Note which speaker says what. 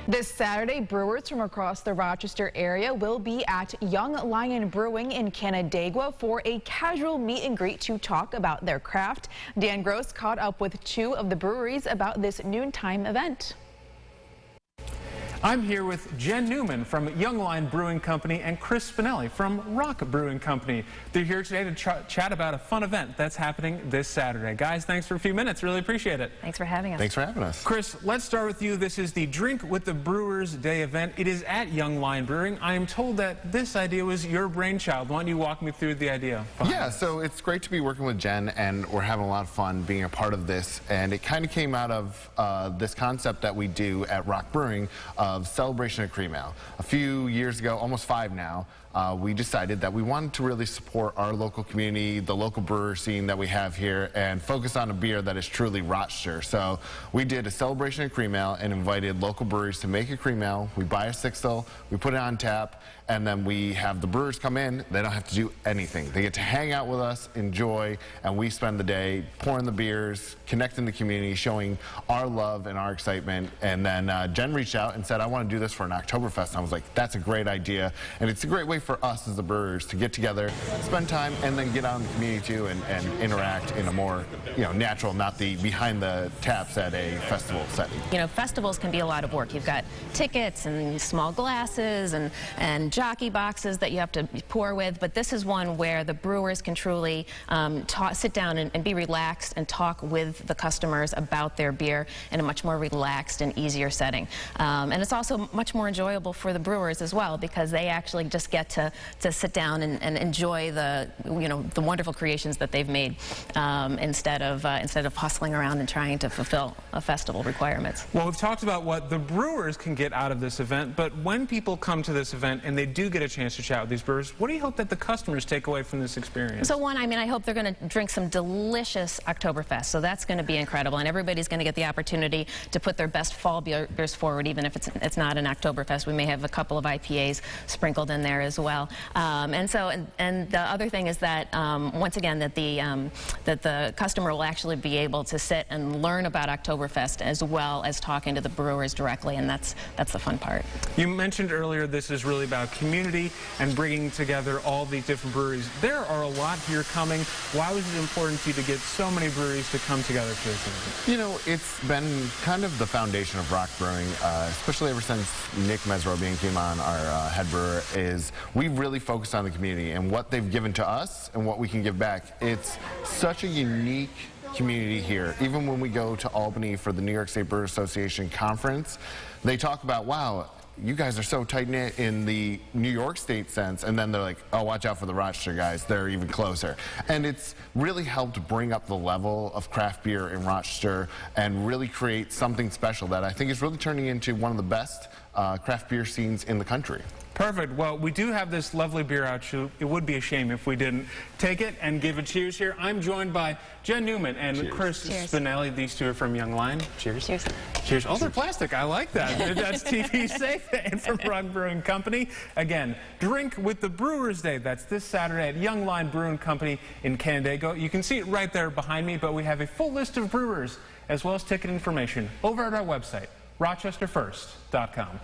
Speaker 1: This Saturday, brewers from across the Rochester area will be at Young Lion Brewing in Canandaigua for a casual meet and greet to talk about their craft. Dan Gross caught up with two of the breweries about this noontime event.
Speaker 2: I'm here with Jen Newman from Young Lion Brewing Company and Chris Spinelli from Rock Brewing Company. They're here today to chat about a fun event that's happening this Saturday. Guys, thanks for a few minutes. Really appreciate it.
Speaker 3: Thanks for having us.
Speaker 4: Thanks for having us.
Speaker 2: Chris, let's start with you. This is the Drink with the Brewers Day event. It is at Young Lion Brewing. I am told that this idea was your brainchild. Why don't you walk me through the idea?
Speaker 4: Yeah, so it's great to be working with Jen, and we're having a lot of fun being a part of this. And it kind of came out of this concept that we do at Rock Brewing of celebration of cream ale. A few years ago, almost 5 now, we decided that we wanted to really support our local community, the local brewer scene that we have here, and focus on a beer that is truly Rochester. So we did a celebration of cream ale and invited local breweries to make a cream ale. We buy a sixtel, we put it on tap, and then we have the brewers come in. They don't have to do anything. They get to hang out with us, enjoy, and we spend the day pouring the beers, connecting the community, showing our love and our excitement. And then Jen reached out and said, I want to do this for an Oktoberfest. And I was like, that's a great idea. And it's a great way for us as the brewers to get together, spend time, and then get out in the community too and interact in a more, natural, not the behind the taps at a festival setting.
Speaker 3: Festivals can be a lot of work. You've got tickets and small glasses and jockey boxes that you have to pour with, but this is one where the brewers can truly sit down and be relaxed and talk with the customers about their beer in a much more relaxed and easier setting. And it's also much more enjoyable for the brewers as well, because they actually just get to sit down and enjoy the wonderful creations that they've made instead of hustling around and trying to fulfill festival requirements.
Speaker 2: Well, we've talked about what the brewers can get out of this event, but when people come to this event and they do get a chance to chat with these brewers, what do you hope that the customers take away from this experience?
Speaker 3: So I hope they're going to drink some delicious Oktoberfest. So that's going to be incredible, and everybody's going to get the opportunity to put their best fall beers forward, even if it's not an Oktoberfest. We may have a couple of IPAs sprinkled in there as well. And the other thing is that once again that the customer will actually be able to sit and learn about Oktoberfest as well as talking to the brewers directly, and that's the fun part.
Speaker 2: You mentioned earlier this is really about community and bringing together all these different breweries. There are a lot here coming. Why was it important to you to get so many breweries to come together for this event?
Speaker 4: It's been kind of the foundation of Rock Brewing, especially ever since Nick Mesrobian came on, our head brewer, is we really focused on the community and what they've given to us and what we can give back. It's such a unique community here. Even when we go to Albany for the New York State Brewers Association conference, they talk about, wow, you guys are so tight-knit in the New York State sense, and then they're like, oh, watch out for the Rochester guys, they're even closer. And it's really helped bring up the level of craft beer in Rochester and really create something special that I think is really turning into one of the best craft beer scenes in the country.
Speaker 2: Perfect. Well, we do have this lovely beer out. It would be a shame if we didn't take it and give a cheers here. I'm joined by Jen Newman and cheers. Chris Spinelli. These two are from Young Lion. Cheers. Cheers. Cheers. Oh, they're plastic. I like that. That's TV safe. And from Rock Brewing Company. Again, Drink with the Brewers Day. That's this Saturday at Young Lion Brewing Company in Canandaigua. You can see it right there behind me, but we have a full list of brewers as well as ticket information over at our website, rochesterfirst.com.